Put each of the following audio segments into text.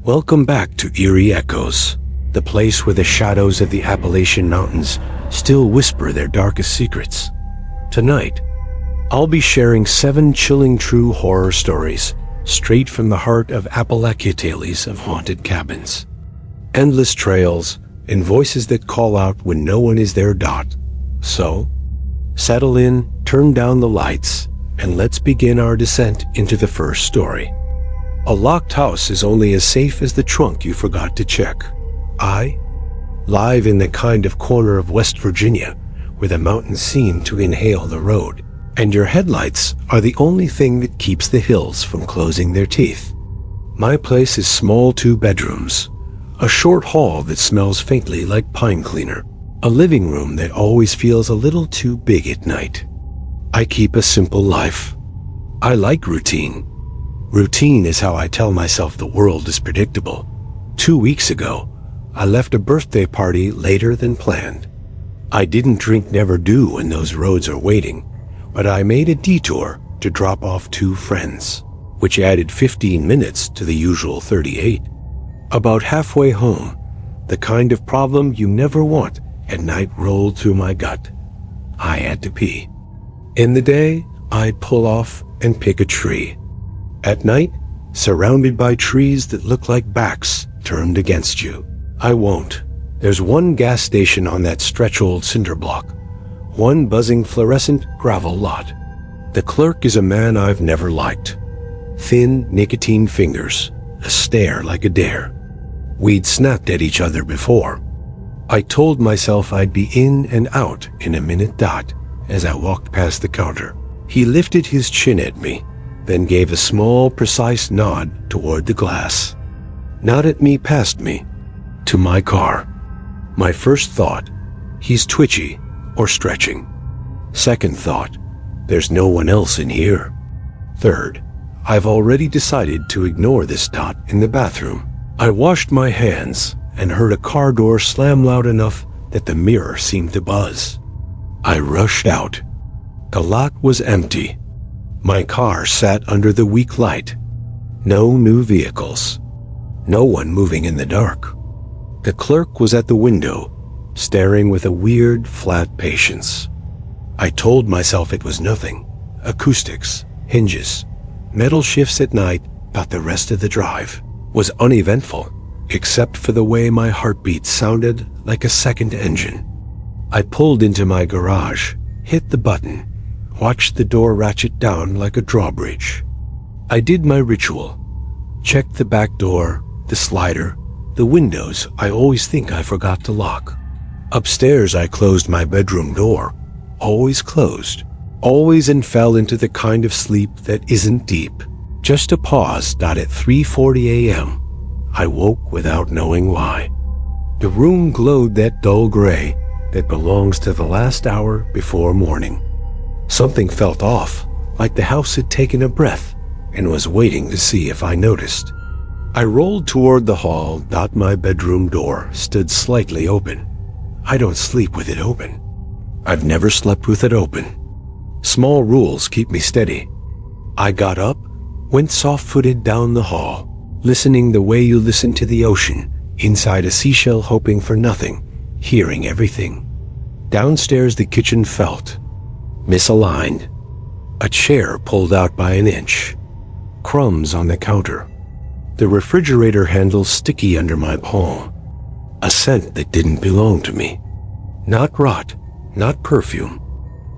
Welcome back to Eerie Echoes, the place where the shadows of the Appalachian Mountains still whisper their darkest secrets. Tonight, I'll be sharing 7 chilling true horror stories straight from the heart of Appalachia tales of haunted cabins. Endless trails and voices that call out when no one is there. So, settle in, turn down the lights, and let's begin our descent into the first story. A locked house is only as safe as the trunk you forgot to check. I live in the kind of corner of West Virginia where the mountains seem to inhale the road, and your headlights are the only thing that keeps the hills from closing their teeth. My place is small 2 bedrooms, a short hall that smells faintly like pine cleaner, a living room that always feels a little too big at night. I keep a simple life. I like routine. Routine is how I tell myself the world is predictable. 2 weeks ago, I left a birthday party later than planned. I didn't drink never do when those roads are waiting, but I made a detour to drop off 2 friends, which added 15 minutes to the usual 38. About halfway home, the kind of problem you never want at night rolled through my gut. I had to pee. In the day, I'd pull off and pick a tree. At night, surrounded by trees that look like backs turned against you. I won't. There's one gas station on that stretch-old cinder block, one buzzing fluorescent gravel lot. The clerk is a man I've never liked. Thin, nicotine fingers, a stare like a dare. We'd snapped at each other before. I told myself I'd be in and out in a minute as I walked past the counter. He lifted his chin at me, then gave a small, precise nod toward the glass. Not at me, past me, to my car. My first thought, he's twitchy or stretching. Second thought, there's no one else in here. Third, I've already decided to ignore this dot in the bathroom. I washed my hands and heard a car door slam loud enough that the mirror seemed to buzz. I rushed out. The lot was empty. My car sat under the weak light. No new vehicles. No one moving in the dark. The clerk was at the window, staring with a weird, flat patience. I told myself it was nothing. Acoustics, hinges, metal shifts at night, but the rest of the drive was uneventful, except for the way my heartbeat sounded like a second engine. I pulled into my garage, hit the button, watched the door ratchet down like a drawbridge. I did my ritual. Checked the back door, the slider, the windows I always think I forgot to lock. Upstairs I closed my bedroom door, always closed, always, and fell into the kind of sleep that isn't deep. Just a pause. At 3:40 a.m., I woke without knowing why. The room glowed that dull gray that belongs to the last hour before morning. Something felt off, like the house had taken a breath and was waiting to see if I noticed. I rolled toward the hall. My bedroom door stood slightly open. I don't sleep with it open. I've never slept with it open. Small rules keep me steady. I got up, went soft-footed down the hall, listening the way you listen to the ocean, inside a seashell, hoping for nothing, hearing everything. Downstairs the kitchen felt misaligned. A chair pulled out by an inch. Crumbs on the counter. The refrigerator handle sticky under my palm. A scent that didn't belong to me. Not rot, not perfume.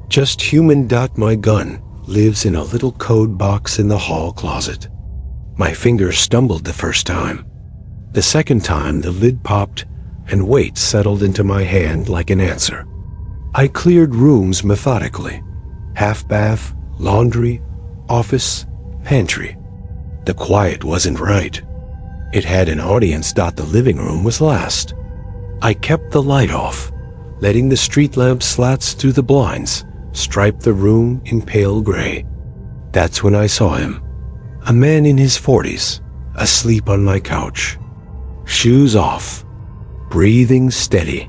Just human. My gun lives in a little code box in the hall closet. My fingers stumbled the first time. The second time the lid popped and weight settled into my hand like an answer. I cleared rooms methodically. Half bath, laundry, office, pantry. The quiet wasn't right. It had an audience. The living room was last. I kept the light off, letting the street lamp slats through the blinds stripe the room in pale gray. That's when I saw him. A man in his 40s, asleep on my couch. Shoes off, breathing steady,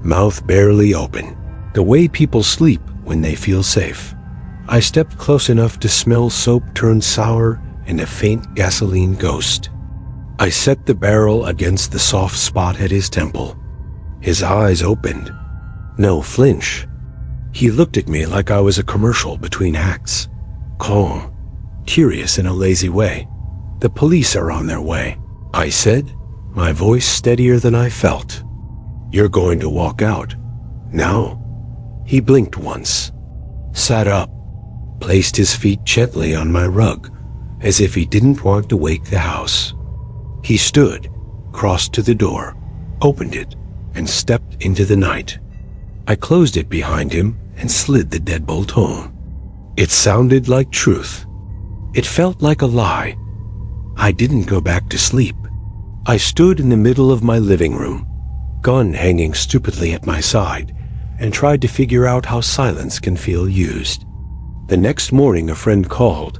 mouth barely open. The way people sleep when they feel safe. I stepped close enough to smell soap turned sour and a faint gasoline ghost. I set the barrel against the soft spot at his temple. His eyes opened. No flinch. He looked at me like I was a commercial between acts. Calm, curious in a lazy way. "The police are on their way," I said, my voice steadier than I felt. "You're going to walk out now?" He blinked once, sat up, placed his feet gently on my rug, as if he didn't want to wake the house. He stood, crossed to the door, opened it, and stepped into the night. I closed it behind him and slid the deadbolt home. It sounded like truth. It felt like a lie. I didn't go back to sleep. I stood in the middle of my living room, gun hanging stupidly at my side, and tried to figure out how silence can feel used. The next morning a friend called,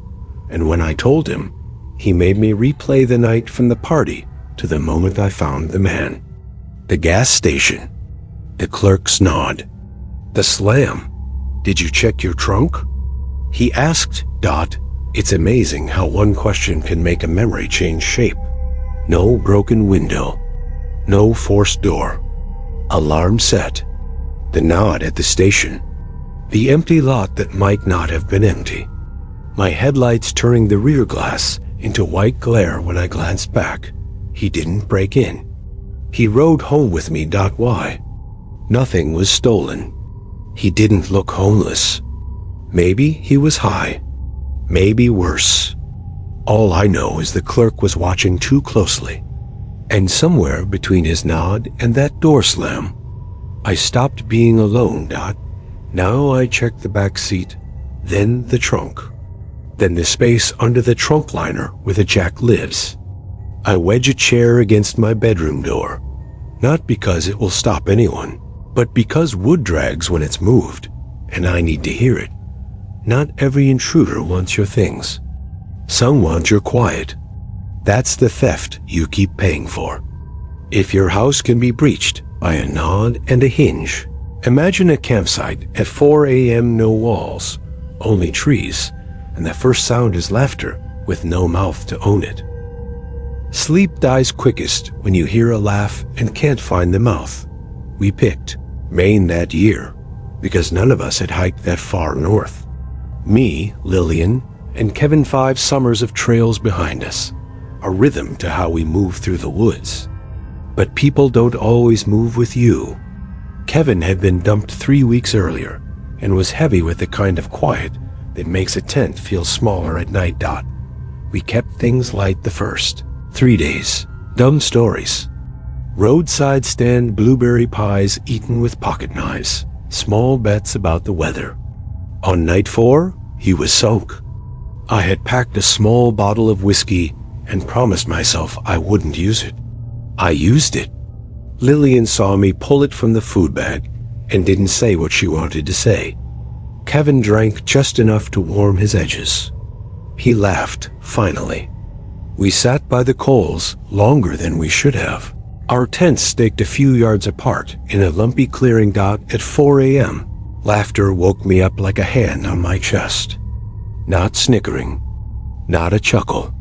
and when I told him, he made me replay the night from the party to the moment I found the man. The gas station. The clerk's nod. The slam. "Did you check your trunk?" He asked. It's amazing how one question can make a memory change shape. No broken window. No forced door. Alarm set. The nod at the station. The empty lot that might not have been empty. My headlights turning the rear glass into white glare when I glanced back. He didn't break in. He rode home with me. Why? Nothing was stolen. He didn't look homeless. Maybe he was high. Maybe worse. All I know is the clerk was watching too closely. And somewhere between his nod and that door slam, I stopped being alone. Now I check the back seat, then the trunk, then the space under the trunk liner where the jack lives. I wedge a chair against my bedroom door, not because it will stop anyone, but because wood drags when it's moved, and I need to hear it. Not every intruder wants your things. Some want your quiet. That's the theft you keep paying for. If your house can be breached by a nod and a hinge, imagine a campsite at 4 a.m. No walls, only trees, and the first sound is laughter with no mouth to own it. Sleep dies quickest when you hear a laugh and can't find the mouth. We picked Maine that year because none of us had hiked that far north. Me, Lillian, and Kevin 5 summers of trails behind us, a rhythm to how we move through the woods. But people don't always move with you. Kevin had been dumped 3 weeks earlier and was heavy with the kind of quiet that makes a tent feel smaller at night. We kept things light the first 3 days. Dumb stories. Roadside stand blueberry pies eaten with pocket knives. Small bets about the weather. On night 4, he was sunk. I had packed a small bottle of whiskey and promised myself I wouldn't use it. I used it. Lillian saw me pull it from the food bag and didn't say what she wanted to say. Kevin drank just enough to warm his edges. He laughed, finally. We sat by the coals longer than we should have. Our tents staked a few yards apart in a lumpy clearing. At 4 a.m., laughter woke me up like a hand on my chest. Not snickering, not a chuckle.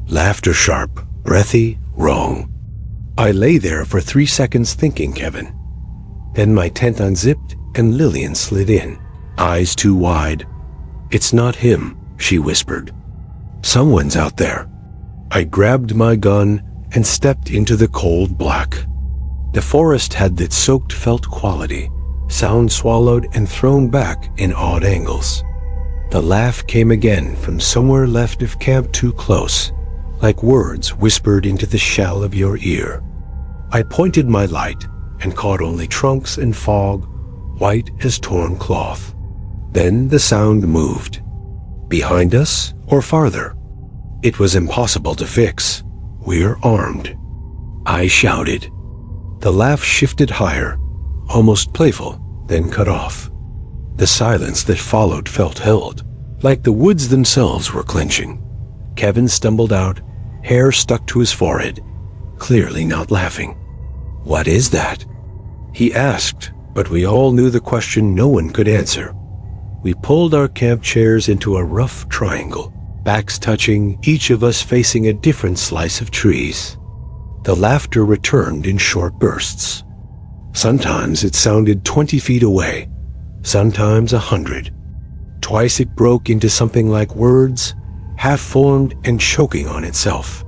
Laughter sharp, breathy, wrong. I lay there for 3 seconds thinking Kevin. Then my tent unzipped and Lillian slid in, eyes too wide. "It's not him," she whispered. "Someone's out there." I grabbed my gun and stepped into the cold black. The forest had that soaked felt quality, sound swallowed and thrown back in odd angles. The laugh came again from somewhere left of camp too close, like words whispered into the shell of your ear. I pointed my light and caught only trunks and fog, white as torn cloth. Then the sound moved. Behind us or farther? It was impossible to fix. We're armed. I shouted. The laugh shifted higher, almost playful, then cut off. The silence that followed felt held, like the woods themselves were clenching. Kevin stumbled out, hair stuck to his forehead, clearly not laughing. "What is that?" he asked, but we all knew the question no one could answer. We pulled our camp chairs into a rough triangle, backs touching, each of us facing a different slice of trees. The laughter returned in short bursts. Sometimes it sounded 20 feet away, sometimes 100. Twice it broke into something like words, half-formed and choking on itself.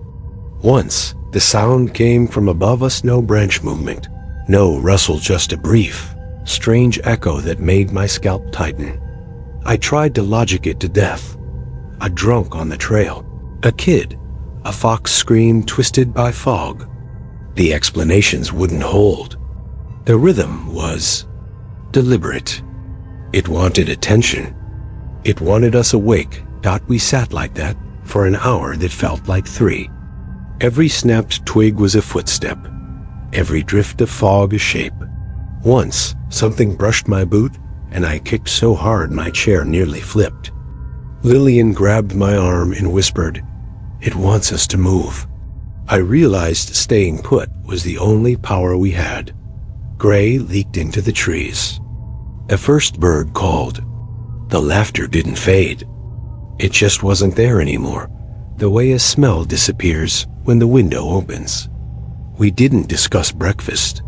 Once, the sound came from above us, no branch movement, no rustle, just a brief, strange echo that made my scalp tighten. I tried to logic it to death. A drunk on the trail, a kid, a fox scream twisted by fog. The explanations wouldn't hold. The rhythm was deliberate. It wanted attention. It wanted us awake. We sat like that for an hour that felt like 3. Every snapped twig was a footstep, every drift of fog a shape. Once, something brushed my boot, and I kicked so hard my chair nearly flipped. Lillian grabbed my arm and whispered, "It wants us to move." I realized staying put was the only power we had. Gray leaked into the trees. A first bird called. The laughter didn't fade. It just wasn't there anymore, the way a smell disappears when the window opens. We didn't discuss breakfast.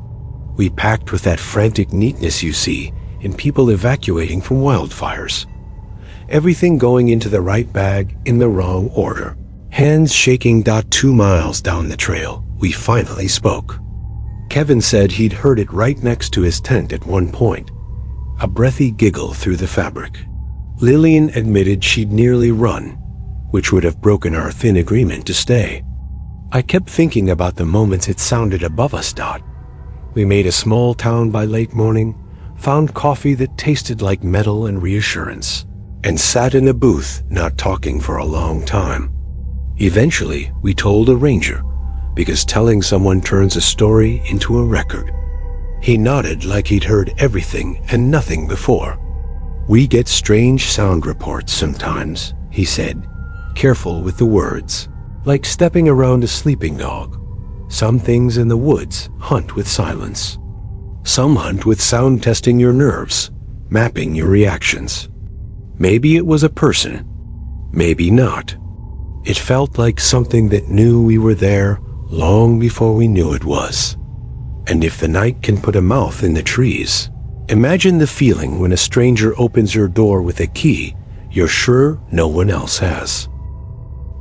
We packed with that frantic neatness you see in people evacuating from wildfires. Everything going into the right bag in the wrong order. Hands shaking. 2 miles down the trail, we finally spoke. Kevin said he'd heard it right next to his tent at one point, a breathy giggle through the fabric. Lillian admitted she'd nearly run, which would have broken our thin agreement to stay. I kept thinking about the moments it sounded above us. We made a small town by late morning, found coffee that tasted like metal and reassurance, and sat in a booth not talking for a long time. Eventually, we told a ranger, because telling someone turns a story into a record. He nodded like he'd heard everything and nothing before. "We get strange sound reports sometimes," he said, careful with the words, like stepping around a sleeping dog. "Some things in the woods hunt with silence. Some hunt with sound, testing your nerves, mapping your reactions. Maybe it was a person, maybe not. It felt like something that knew we were there long before we knew it was. And if the night can put a mouth in the trees, imagine the feeling when a stranger opens your door with a key you're sure no one else has.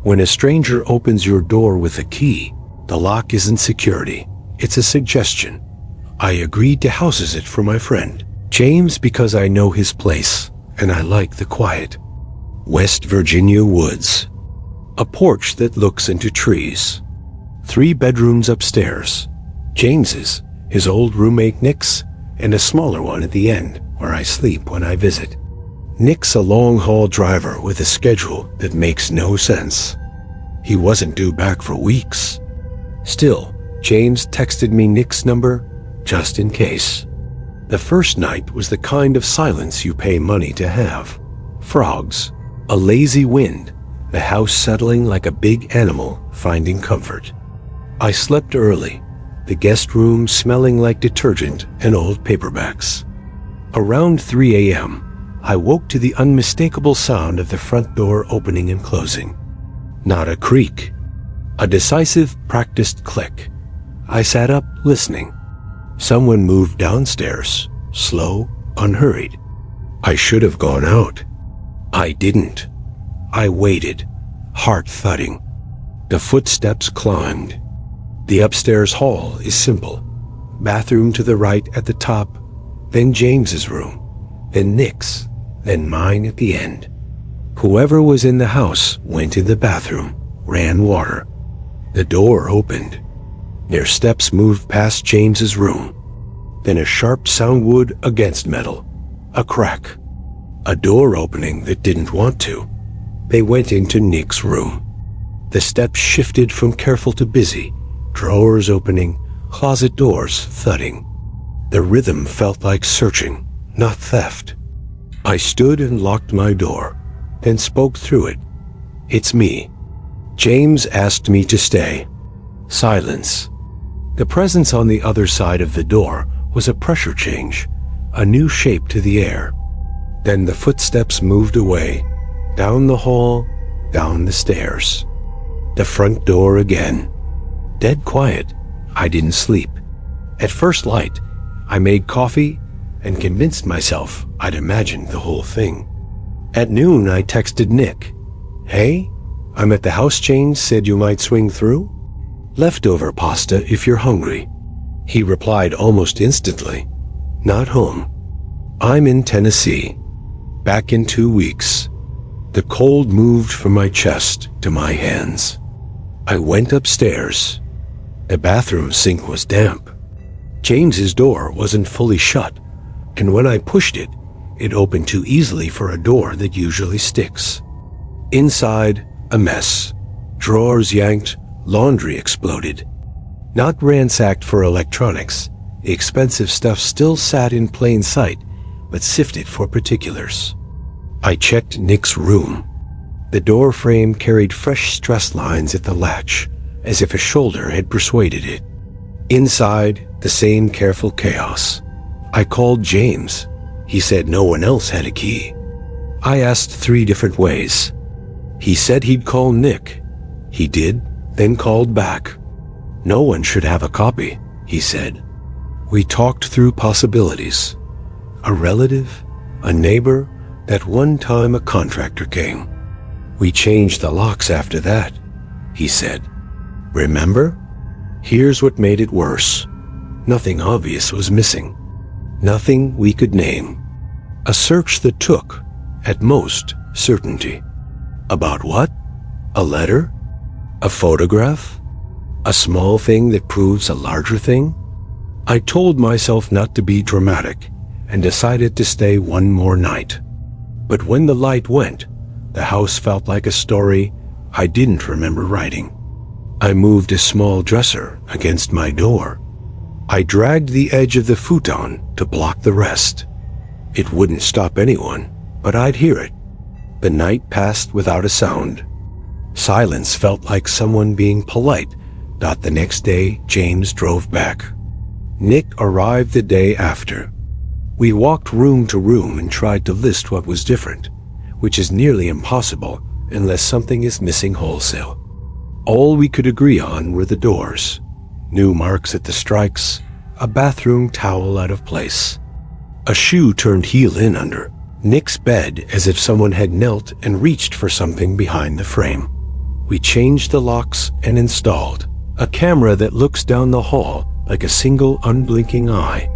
When a stranger opens your door with a key, the lock isn't security, it's a suggestion. I agreed to house it for my friend, James, because I know his place and I like the quiet. West Virginia woods. A porch that looks into trees. 3 bedrooms upstairs. James's, his old roommate Nick's, and a smaller one at the end where I sleep when I visit. Nick's a long-haul driver with a schedule that makes no sense. He wasn't due back for weeks. Still, James texted me Nick's number just in case. The first night was the kind of silence you pay money to have. Frogs, a lazy wind, the house settling like a big animal finding comfort. I slept early, the guest room smelling like detergent and old paperbacks. Around 3 a.m., I woke to the unmistakable sound of the front door opening and closing. Not a creak, a decisive, practiced click. I sat up, listening. Someone moved downstairs, slow, unhurried. I should have gone out. I didn't. I waited, heart thudding. The footsteps climbed. The upstairs hall is simple. Bathroom to the right at the top, then James's room, then Nick's, then mine at the end. Whoever was in the house went in the bathroom, ran water. The door opened. Their steps moved past James's room. Then a sharp sound, wood against metal. A crack. A door opening that didn't want to. They went into Nick's room. The steps shifted from careful to busy. Drawers opening, closet doors thudding. The rhythm felt like searching, not theft. I stood and locked my door, then spoke through it. "It's me." James asked me to stay. Silence. The presence on the other side of the door was a pressure change, a new shape to the air. Then the footsteps moved away, down the hall, down the stairs. The front door again. Dead quiet. I didn't sleep. At first light, I made coffee and convinced myself I'd imagined the whole thing. At noon, I texted Nick. "Hey, I'm at the house chain, said you might swing through. Leftover pasta if you're hungry." He replied almost instantly, "Not home. I'm in Tennessee. Back in 2 weeks." The cold moved from my chest to my hands. I went upstairs. The bathroom sink was damp. James's door wasn't fully shut, and when I pushed it, it opened too easily for a door that usually sticks. Inside, a mess. Drawers yanked, laundry exploded. Not ransacked for electronics, the expensive stuff still sat in plain sight, but sifted for particulars. I checked Nick's room. The door frame carried fresh stress lines at the latch, as if a shoulder had persuaded it. Inside, the same careful chaos. I called James. He said no one else had a key. I asked 3 different ways. He said he'd call Nick. He did, then called back. No one should have a copy, he said. We talked through possibilities. A relative, a neighbor, that one time a contractor came. We changed the locks after that, he said. Remember? Here's what made it worse. Nothing obvious was missing. Nothing we could name. A search that took, at most, certainty. About what? A letter? A photograph? A small thing that proves a larger thing? I told myself not to be dramatic and decided to stay one more night. But when the light went, the house felt like a story I didn't remember writing. I moved a small dresser against my door. I dragged the edge of the futon to block the rest. It wouldn't stop anyone, but I'd hear it. The night passed without a sound. Silence felt like someone being polite. The next day, James drove back. Nick arrived the day after. We walked room to room and tried to list what was different, which is nearly impossible unless something is missing wholesale. All we could agree on were the doors. New marks at the strikes, a bathroom towel out of place. A shoe turned heel in under. Nick's bed as if someone had knelt and reached for something behind the frame. We changed the locks and installed a camera that looks down the hall like a single unblinking eye.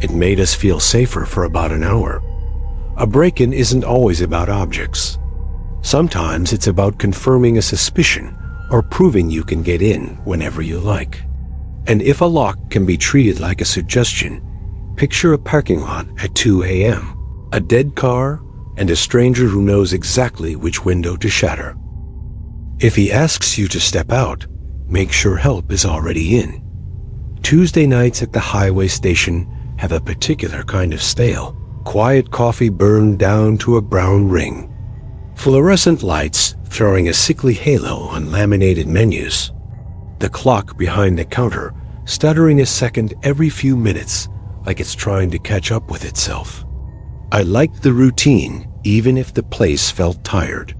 It made us feel safer for about an hour. A break-in isn't always about objects. Sometimes it's about confirming a suspicion or proving you can get in whenever you like. And if a lock can be treated like a suggestion, picture a parking lot at 2 a.m., a dead car, and a stranger who knows exactly which window to shatter. If he asks you to step out, make sure help is already in. Tuesday nights at the highway station have a particular kind of stale, quiet coffee burned down to a brown ring. Fluorescent lights throwing a sickly halo on laminated menus. The clock behind the counter stuttering a second every few minutes like it's trying to catch up with itself. I liked the routine even if the place felt tired.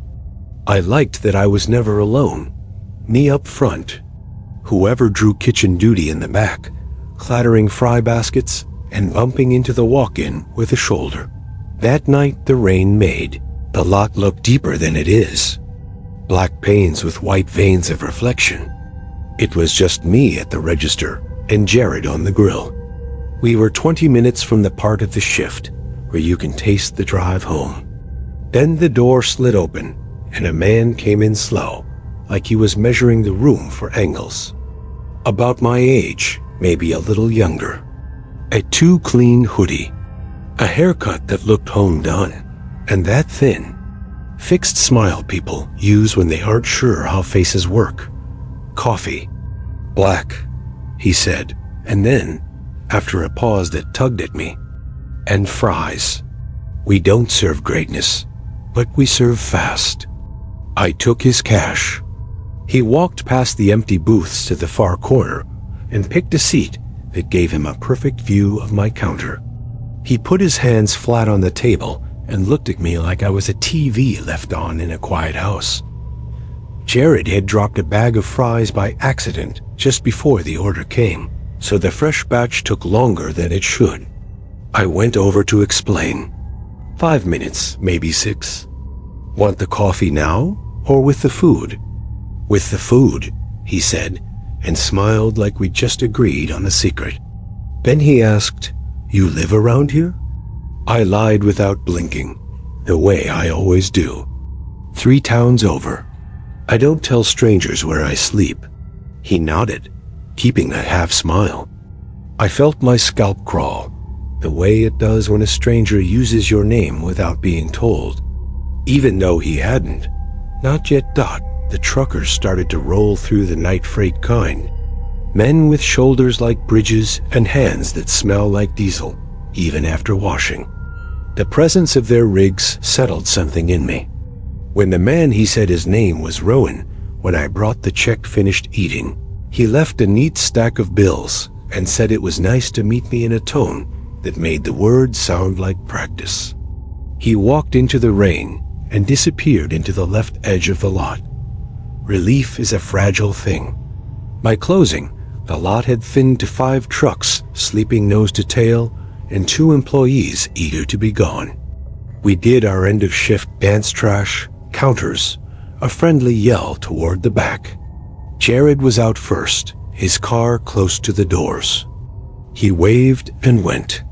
I liked that I was never alone. Me up front. Whoever drew kitchen duty in the back, clattering fry baskets and bumping into the walk-in with a shoulder. That night the rain made the lot look deeper than it is. Black panes with white veins of reflection. It was just me at the register and Jared on the grill. We were 20 minutes from the part of the shift where you can taste the drive home. Then the door slid open and a man came in slow, like he was measuring the room for angles. About my age, maybe a little younger. A too clean hoodie. A haircut that looked home done, and that thin. Fixed smile people use when they aren't sure how faces work. Coffee. Black, he said, and then, after a pause that tugged at me, and fries. We don't serve greatness, but we serve fast. I took his cash. He walked past the empty booths to the far corner and picked a seat that gave him a perfect view of my counter. He put his hands flat on the table and looked at me like I was a TV left on in a quiet house. Jared had dropped a bag of fries by accident just before the order came, so the fresh batch took longer than it should. I went over to explain. 5 minutes, maybe 6. Want the coffee now or with the food? With the food, he said, and smiled like we'd just agreed on a secret. Then he asked, You live around here? I lied without blinking, the way I always do. 3 towns over. I don't tell strangers where I sleep. He nodded, keeping a half smile. I felt my scalp crawl, the way it does when a stranger uses your name without being told. Even though he hadn't, not yet. The truckers started to roll through the night freight kind. Men with shoulders like bridges and hands that smell like diesel, even after washing. The presence of their rigs settled something in me. When the man he said his name was Rowan, when I brought the check finished eating, he left a neat stack of bills and said it was nice to meet me in a tone that made the words sound like practice. He walked into the rain and disappeared into the left edge of the lot. Relief is a fragile thing. By closing, the lot had thinned to 5 trucks, sleeping nose to tail, and 2 employees eager to be gone. We did our end-of-shift dance trash, counters, a friendly yell toward the back. Jared was out first, his car close to the doors. He waved and went.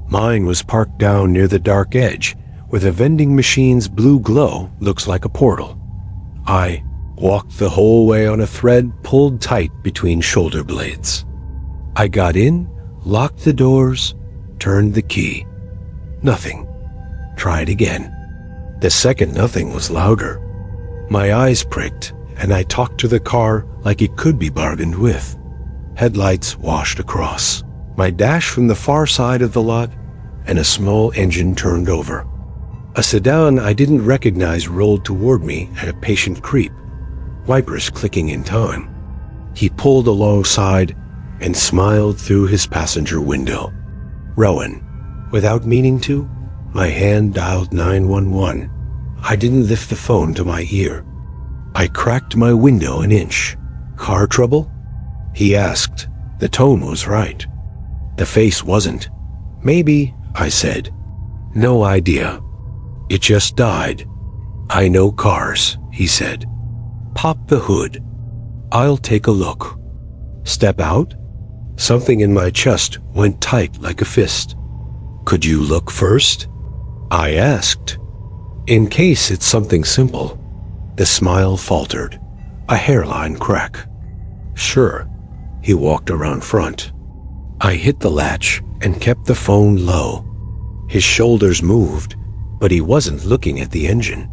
Mine was parked down near the dark edge, where the vending machine's blue glow looks like a portal. I walked the whole way on a thread pulled tight between shoulder blades. I got in, locked the doors, turned the key. Nothing. Tried again. The second nothing was louder. My eyes pricked, and I talked to the car like it could be bargained with. Headlights washed across. My dash from the far side of the lot, and a small engine turned over. A sedan I didn't recognize rolled toward me at a patient creep, wipers clicking in time. He pulled alongside and smiled through his passenger window. Rowan. Without meaning to, my hand dialed 911. I didn't lift the phone to my ear. I cracked my window an inch. Car trouble? He asked. The tone was right. The face wasn't. Maybe, I said. No idea. It just died. I know cars, he said. Pop the hood. I'll take a look. Step out? Something in my chest went tight like a fist. Could you look first? I asked. In case it's something simple. The smile faltered, a hairline crack. Sure. He walked around front. I hit the latch and kept the phone low. His shoulders moved, but he wasn't looking at the engine.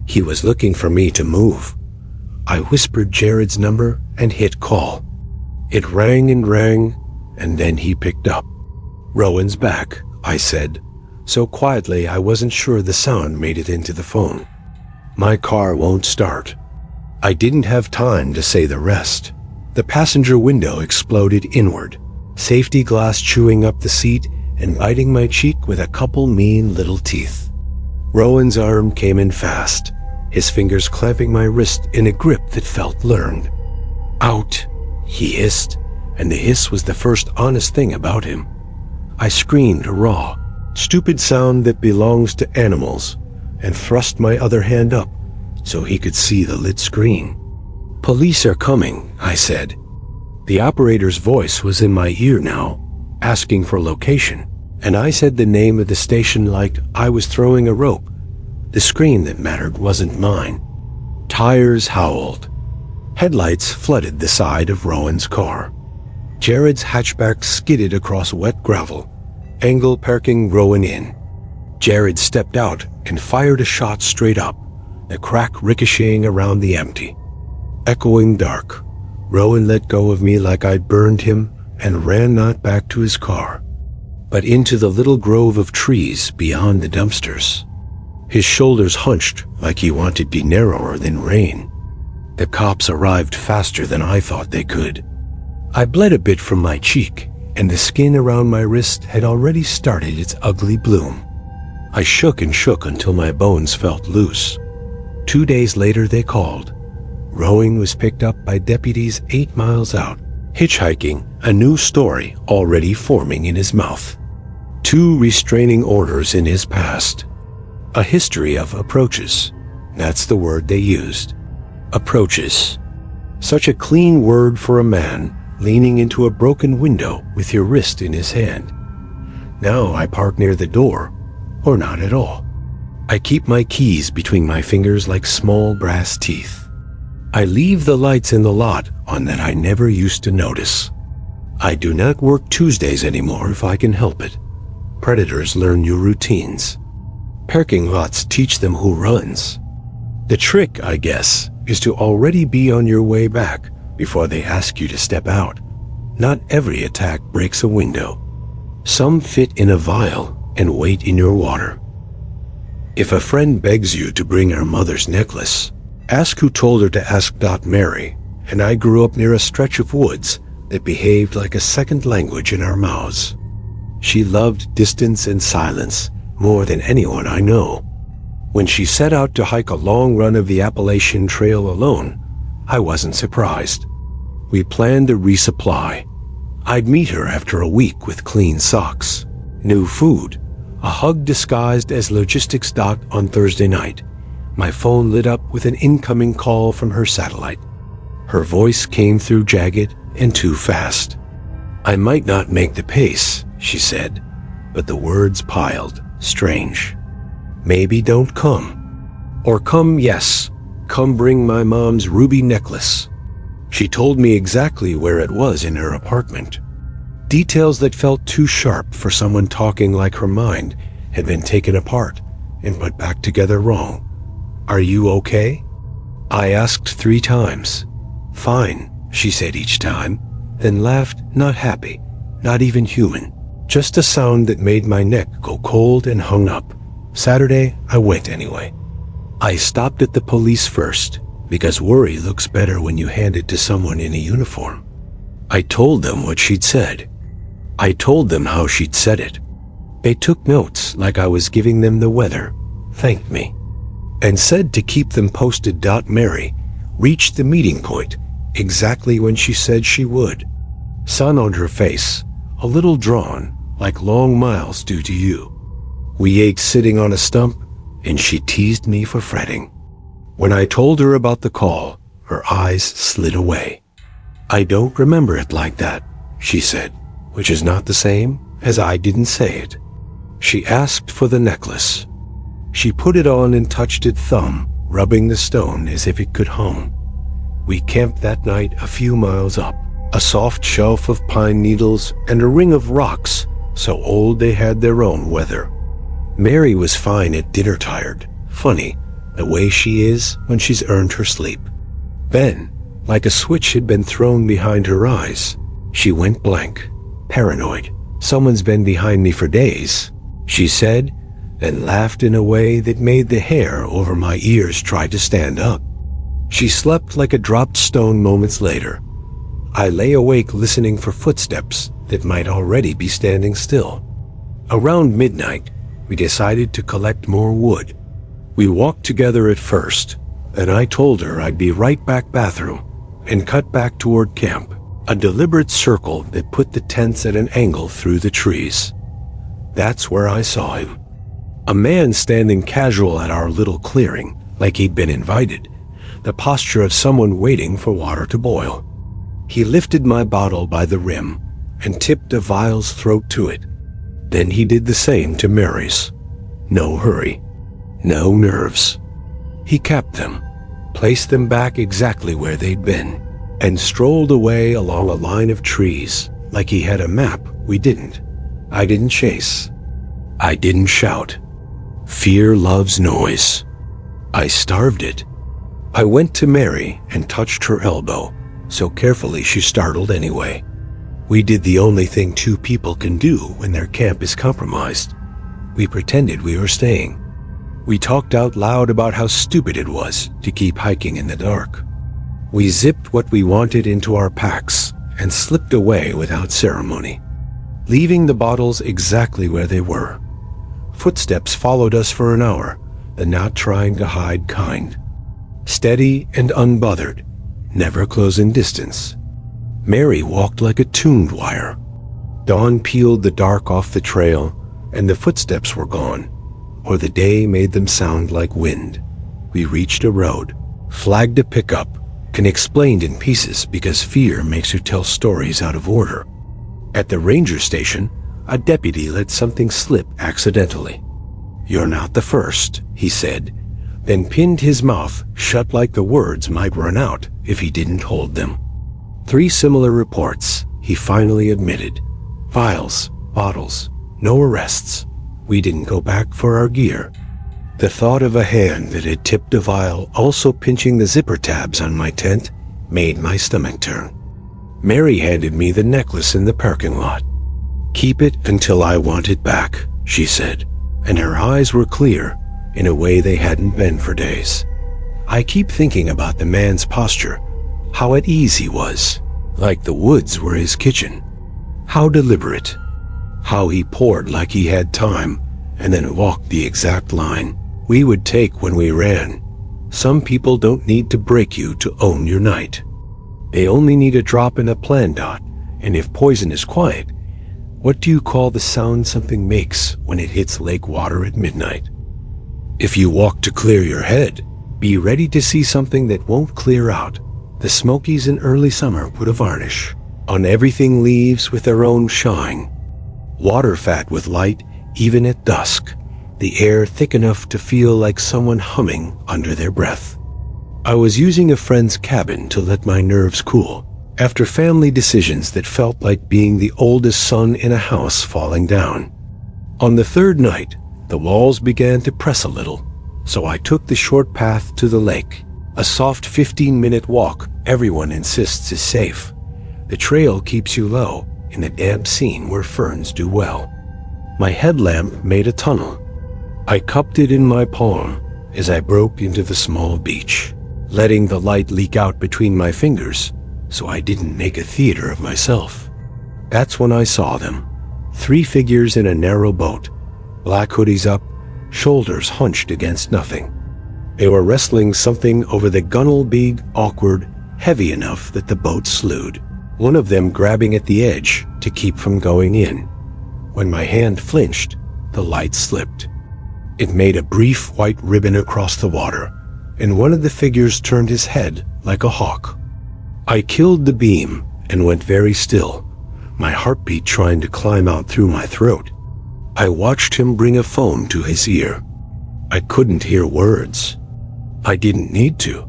He was looking for me to move. I whispered Jared's number and hit call. It rang, and then he picked up. Rowan's back, I said, so quietly I wasn't sure the sound made it into the phone. My car won't start. I didn't have time to say the rest. The passenger window exploded inward, safety glass chewing up the seat and biting my cheek with a couple mean little teeth. Rowan's arm came in fast, his fingers clamping my wrist in a grip that felt learned. Out, he hissed, and the hiss was the first honest thing about him. I screamed a raw, stupid sound that belongs to animals, and thrust my other hand up so he could see the lit screen. Police are coming, I said. The operator's voice was in my ear now, asking for location, and I said the name of the station like I was throwing a rope. The screen that mattered wasn't mine. Tires howled. Headlights flooded the side of Rowan's car. Jared's hatchback skidded across wet gravel, angle parking Rowan in. Jared stepped out and fired a shot straight up, the crack ricocheting around the empty. Echoing dark, Rowan let go of me like I'd burned him and ran not back to his car, but into the little grove of trees beyond the dumpsters. His shoulders hunched like he wanted to be narrower than rain. The cops arrived faster than I thought they could. I bled a bit from my cheek, and the skin around my wrist had already started its ugly bloom. I shook and shook until my bones felt loose. 2 days later they called. rowing was picked up by deputies 8 miles out, hitchhiking, a new story already forming in his mouth. 2 restraining orders in his past. A history of approaches. That's the word they used. Approaches. Such a clean word for a man leaning into a broken window with your wrist in his hand. Now I park near the door, or not at all. I keep my keys between my fingers like small brass teeth. I leave the lights in the lot on that I never used to notice. I do not work Tuesdays anymore if I can help it. Predators learn new routines. Parking lots teach them who runs. The trick, I guess, is to already be on your way back before they ask you to step out. Not every attack breaks a window. Some fit in a vial and wait in your water. If a friend begs you to bring her mother's necklace, ask who told her to ask Mary, and I grew up near a stretch of woods that behaved like a second language in our mouths. She loved distance and silence more than anyone I know. When she set out to hike a long run of the Appalachian Trail alone, I wasn't surprised. We planned a resupply. I'd meet her after a week with clean socks, new food, a hug disguised as logistics doc on Thursday night. My phone lit up with an incoming call from her satellite. Her voice came through jagged and too fast. I might not make the pace, she said, but the words piled, strange. Maybe don't come. Or come, yes, come bring my mom's ruby necklace. She told me exactly where it was in her apartment. Details that felt too sharp for someone talking like her mind had been taken apart and put back together wrong. Are you okay? I asked 3 times. Fine, she said each time, then laughed, not happy, not even human. Just a sound that made my neck go cold and hung up. Saturday, I went anyway. I stopped at the police first, because worry looks better when you hand it to someone in a uniform. I told them what she'd said. I told them how she'd said it. They took notes like I was giving them the weather, thanked me, and said to keep them posted. Mary reached the meeting point exactly when she said she would. Sun on her face, a little drawn, like long miles do to you. We ate sitting on a stump, and she teased me for fretting. When I told her about the call, her eyes slid away. I don't remember it like that, she said, which is not the same as I didn't say it. She asked for the necklace. She put it on and touched it, thumb, rubbing the stone as if it could hum. We camped that night a few miles up, a soft shelf of pine needles and a ring of rocks, so old they had their own weather. Mary was fine at dinner, tired, funny, the way she is when she's earned her sleep. Then, like a switch had been thrown behind her eyes, she went blank, paranoid. Someone's been behind me for days, she said, and laughed in a way that made the hair over my ears try to stand up. She slept like a dropped stone moments later. I lay awake listening for footsteps that might already be standing still. Around midnight, we decided to collect more wood. We walked together at first, and I told her I'd be right back bathroom, and cut back toward camp, a deliberate circle that put the tents at an angle through the trees. That's where I saw him. A man standing casual at our little clearing, like he'd been invited, the posture of someone waiting for water to boil. He lifted my bottle by the rim and tipped a vial's throat to it. Then he did the same to Mary's. No hurry, no nerves. He capped them, placed them back exactly where they'd been, and strolled away along a line of trees like he had a map we didn't. I didn't chase. I didn't shout. Fear loves noise. I starved it. I went to Mary and touched her elbow, so carefully she startled anyway. We did the only thing 2 people can do when their camp is compromised. We pretended we were staying. We talked out loud about how stupid it was to keep hiking in the dark. We zipped what we wanted into our packs and slipped away without ceremony, leaving the bottles exactly where they were. Footsteps followed us for an hour, the not trying to hide kind. steady and unbothered, never closing distance. Mary walked like a tuned wire. Dawn peeled the dark off the trail, and the footsteps were gone, or the day made them sound like wind. We reached a road, flagged a pickup, and explained in pieces because fear makes you tell stories out of order. At the ranger station, a deputy let something slip accidentally. "You're not the first," he said, then pinned his mouth shut like the words might run out if he didn't hold them. 3 similar reports, he finally admitted. Vials, bottles, no arrests. We didn't go back for our gear. The thought of a hand that had tipped a vial also pinching the zipper tabs on my tent made my stomach turn. Mary handed me the necklace in the parking lot. "Keep it until I want it back," she said, and her eyes were clear in a way they hadn't been for days. I keep thinking about the man's posture, how at ease he was, like the woods were his kitchen. How deliberate. How he poured like he had time, and then walked the exact line we would take when we ran. Some people don't need to break you to own your night. They only need a drop in a plan dot, and if poison is quiet, what do you call the sound something makes when it hits lake water at midnight? If you walk to clear your head, be ready to see something that won't clear out. The Smokies in early summer put a varnish on everything leaves with their own shine. Water fat with light even at dusk, the air thick enough to feel like someone humming under their breath. I was using a friend's cabin to let my nerves cool after family decisions that felt like being the oldest son in a house falling down. On the 3rd night, the walls began to press a little, so I took the short path to the lake, a soft 15-minute walk everyone insists is safe. The trail keeps you low in a damp scene where ferns do well. My headlamp made a tunnel. I cupped it in my palm as I broke into the small beach, letting the light leak out between my fingers so I didn't make a theater of myself. That's when I saw them. 3 figures in a narrow boat, black hoodies up, shoulders hunched against nothing. They were wrestling something over the gunnel big, awkward, heavy enough that the boat slewed, one of them grabbing at the edge to keep from going in. When my hand flinched, the light slipped. It made a brief white ribbon across the water, and one of the figures turned his head like a hawk. I killed the beam and went very still, my heartbeat trying to climb out through my throat. I watched him bring a phone to his ear. I couldn't hear words. I didn't need to.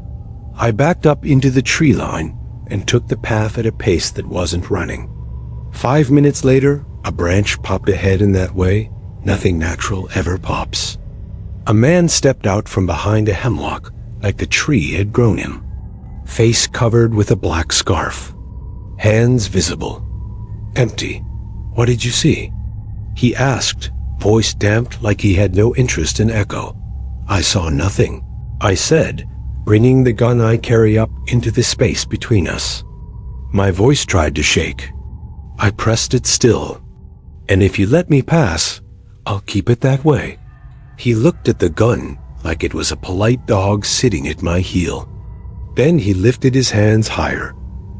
I backed up into the tree line and took the path at a pace that wasn't running. 5 minutes later, a branch popped ahead in that way nothing natural ever pops. A man stepped out from behind a hemlock like the tree had grown him, face covered with a black scarf, hands visible, empty. "What did you see?" he asked, voice damped like he had no interest in echo. "I saw nothing," I said, bringing the gun I carry up into the space between us. My voice tried to shake. I pressed it still. "And if you let me pass, I'll keep it that way." He looked at the gun like it was a polite dog sitting at my heel. Then he lifted his hands higher,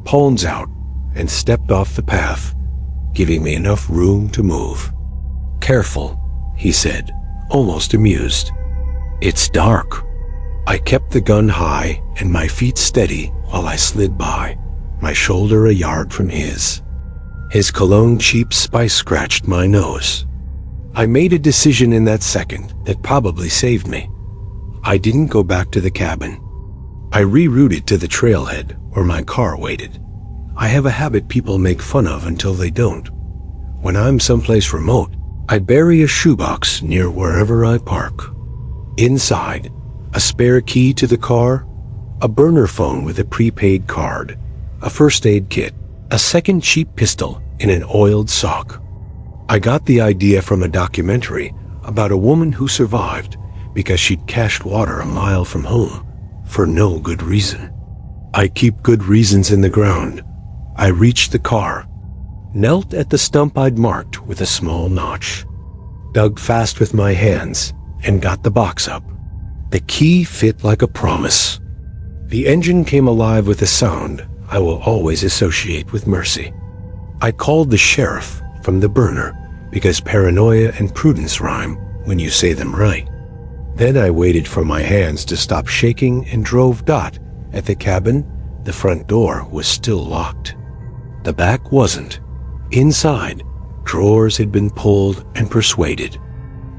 palms out, and stepped off the path, giving me enough room to move. "Careful," he said, almost amused. "It's dark." I kept the gun high and my feet steady while I slid by, my shoulder a yard from his. His cologne cheap spice scratched my nose. I made a decision in that second that probably saved me. I didn't go back to the cabin. I rerouted to the trailhead where my car waited. I have a habit people make fun of until they don't. When I'm someplace remote, I bury a shoebox near wherever I park. Inside, a spare key to the car, a burner phone with a prepaid card, a first aid kit, a second cheap pistol in an oiled sock. I got the idea from a documentary about a woman who survived because she'd cached water a mile from home for no good reason. I keep good reasons in the ground. I reached the car, knelt at the stump I'd marked with a small notch, dug fast with my hands, and got the box up. The key fit like a promise. The engine came alive with a sound I will always associate with mercy. I called the sheriff from the burner because paranoia and prudence rhyme when you say them right. Then I waited for my hands to stop shaking and drove Dot. At the cabin, the front door was still locked. The back wasn't. Inside, drawers had been pulled and persuaded.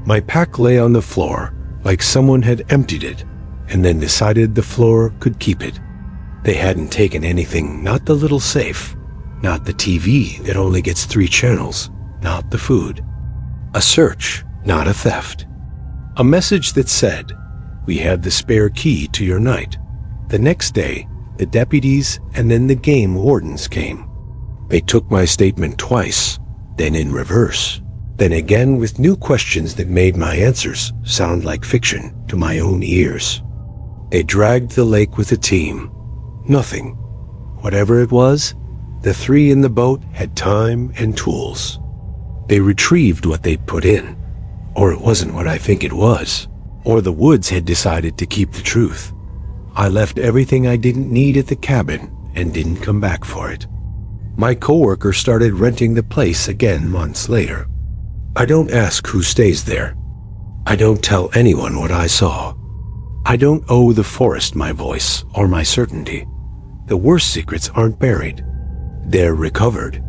My pack lay on the floor like someone had emptied it and then decided the floor could keep it. They hadn't taken anything, not the little safe, not the TV that only gets 3 channels, not the food. A search, not a theft. A message that said, "We have the spare key to your night." The next day, the deputies and then the game wardens came. They took my statement twice, then in reverse, then again with new questions that made my answers sound like fiction to my own ears. They dragged the lake with a team. Nothing. Whatever it was, the 3 in the boat had time and tools. They retrieved what they'd put in. Or it wasn't what I think it was. Or the woods had decided to keep the truth. I left everything I didn't need at the cabin and didn't come back for it. My coworker started renting the place again months later. I don't ask who stays there. I don't tell anyone what I saw. I don't owe the forest my voice or my certainty. The worst secrets aren't buried. They're recovered.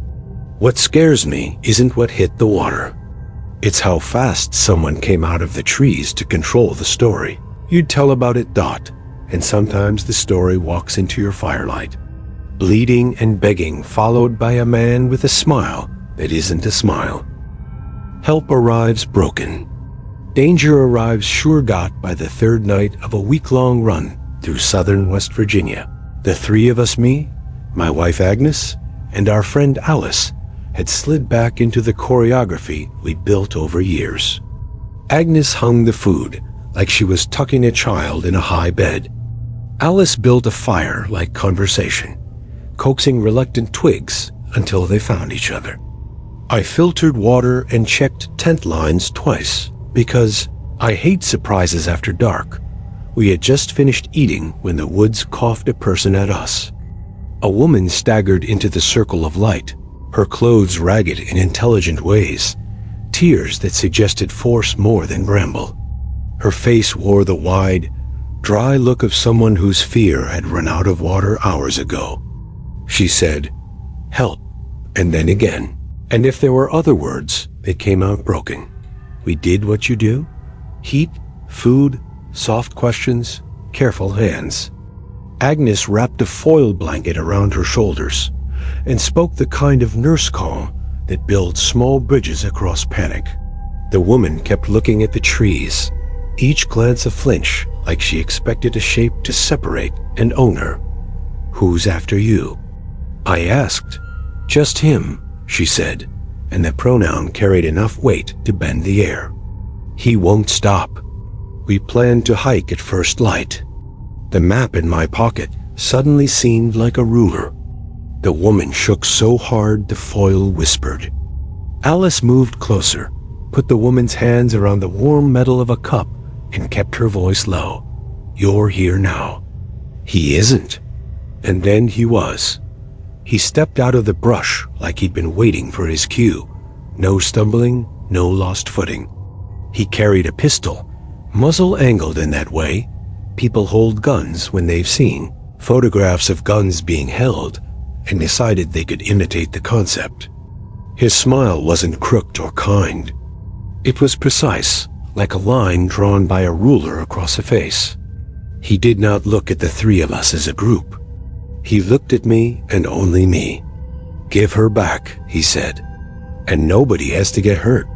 What scares me isn't what hit the water. It's how fast someone came out of the trees to control the story. You'd tell about it, Dot, and sometimes the story walks into your firelight. Bleeding and begging, followed by a man with a smile that isn't a smile. Help arrives broken. Danger arrives sure got by the 3rd night of a week-long run through southern West Virginia. The 3 of us, me, my wife Agnes, and our friend Alice, had slid back into the choreography we'd built over years. Agnes hung the food like she was tucking a child in a high bed. Alice built a fire like conversation, coaxing reluctant twigs until they found each other. I filtered water and checked tent lines twice because I hate surprises after dark. We had just finished eating when the woods coughed a person at us. A woman staggered into the circle of light, her clothes ragged in intelligent ways, tears that suggested force more than bramble. Her face wore the wide, dry look of someone whose fear had run out of water hours ago. She said, "Help," and then again. And if there were other words, they came out broken. We did what you do. Heat, food, soft questions, careful hands. Agnes wrapped a foil blanket around her shoulders and spoke the kind of nurse calm that builds small bridges across panic. The woman kept looking at the trees, each glance a flinch, like she expected a shape to separate and own her. "Who's after you?" I asked. "Just him," she said, and the pronoun carried enough weight to bend the air. "He won't stop. We planned to hike at first light." The map in my pocket suddenly seemed like a ruler. The woman shook so hard the foil whispered. Alice moved closer, put the woman's hands around the warm metal of a cup, and kept her voice low. "You're here now." "He isn't." And then he was. He stepped out of the brush like he'd been waiting for his cue. No stumbling, no lost footing. He carried a pistol, muzzle angled in that way. People hold guns when they've seen photographs of guns being held and decided they could imitate the concept. His smile wasn't crooked or kind. It was precise, like a line drawn by a ruler across a face. He did not look at the 3 of us as a group. He looked at me and only me. "Give her back," he said, "and nobody has to get hurt."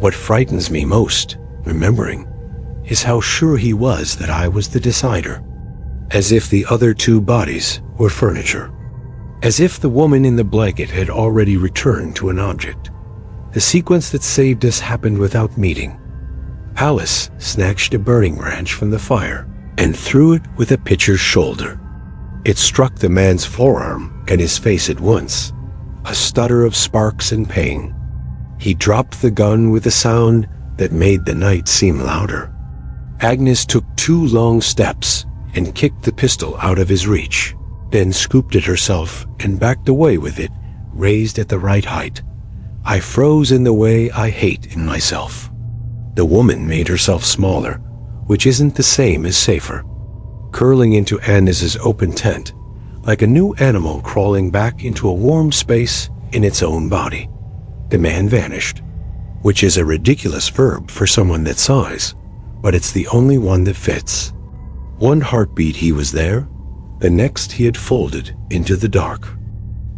What frightens me most, remembering, is how sure he was that I was the decider. As if the other 2 bodies were furniture. As if the woman in the blanket had already returned to an object. The sequence that saved us happened without meeting. Alice snatched a burning branch from the fire and threw it with a pitcher's shoulder. It struck the man's forearm and his face at once, a stutter of sparks and pain. He dropped the gun with a sound that made the night seem louder. Agnes took 2 long steps, and kicked the pistol out of his reach, then scooped it herself and backed away with it, raised at the right height. I froze in the way I hate in myself. The woman made herself smaller, which isn't the same as safer, curling into Anna's open tent, like a new animal crawling back into a warm space in its own body. The man vanished, which is a ridiculous verb for someone that size, but it's the only one that fits. One heartbeat he was there, the next he had folded into the dark.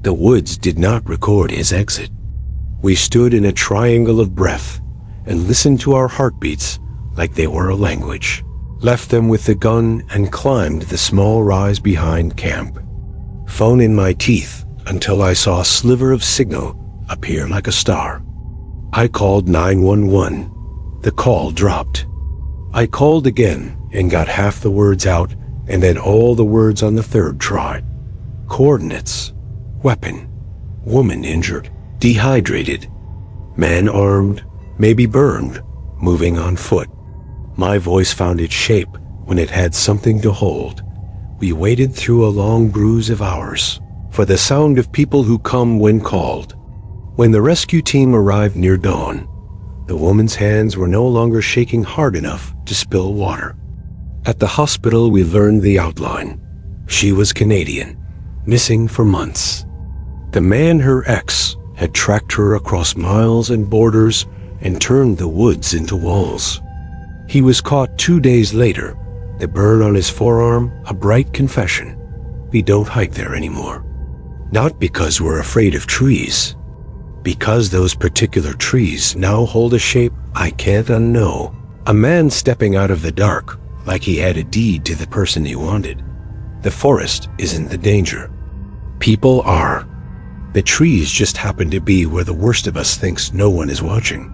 The woods did not record his exit. We stood in a triangle of breath and listened to our heartbeats like they were a language, left them with the gun and climbed the small rise behind camp. Phone in my teeth until I saw a sliver of signal appear like a star. I called 911. The call dropped. I called again and got half the words out and then all the words on the third try. Coordinates, weapon, woman injured, dehydrated, man armed, maybe burned, moving on foot. My voice found its shape when it had something to hold. We waited through a long bruise of hours for the sound of people who come when called. When the rescue team arrived near dawn, the woman's hands were no longer shaking hard enough to spill water. At the hospital, we learned the outline. She was Canadian, missing for months. The man, her ex, had tracked her across miles and borders and turned the woods into walls. He was caught 2 days later, the burn on his forearm a bright confession. We don't hike there anymore. Not because we're afraid of trees, because those particular trees now hold a shape I can't unknow. A man stepping out of the dark like he had a deed to the person he wanted. The forest isn't the danger. People are. The trees just happen to be where the worst of us thinks no one is watching.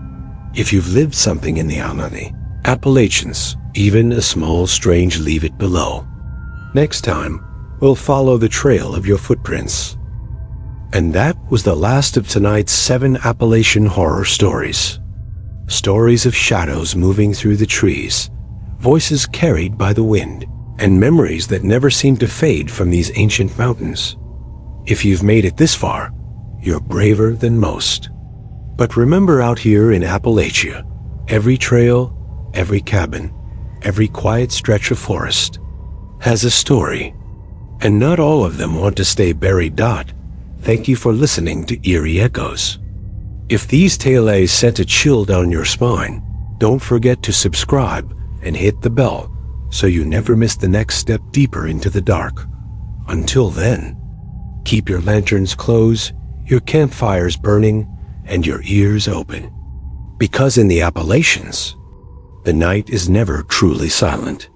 If you've lived something in the Appalachians, even a small strange leave it below. Next time, we'll follow the trail of your footprints. And that was the last of tonight's 7 Appalachian horror stories. Stories of shadows moving through the trees, voices carried by the wind, and memories that never seem to fade from these ancient mountains. If you've made it this far, you're braver than most. But remember, out here in Appalachia, every trail, every cabin, every quiet stretch of forest has a story, and not all of them want to stay buried. Thank you for listening to Eerie Echoes. If these tales sent a chill down your spine, don't forget to subscribe and hit the bell so you never miss the next step deeper into the dark. Until then, keep your lanterns closed, your campfires burning, and your ears open. Because in the Appalachians, the night is never truly silent.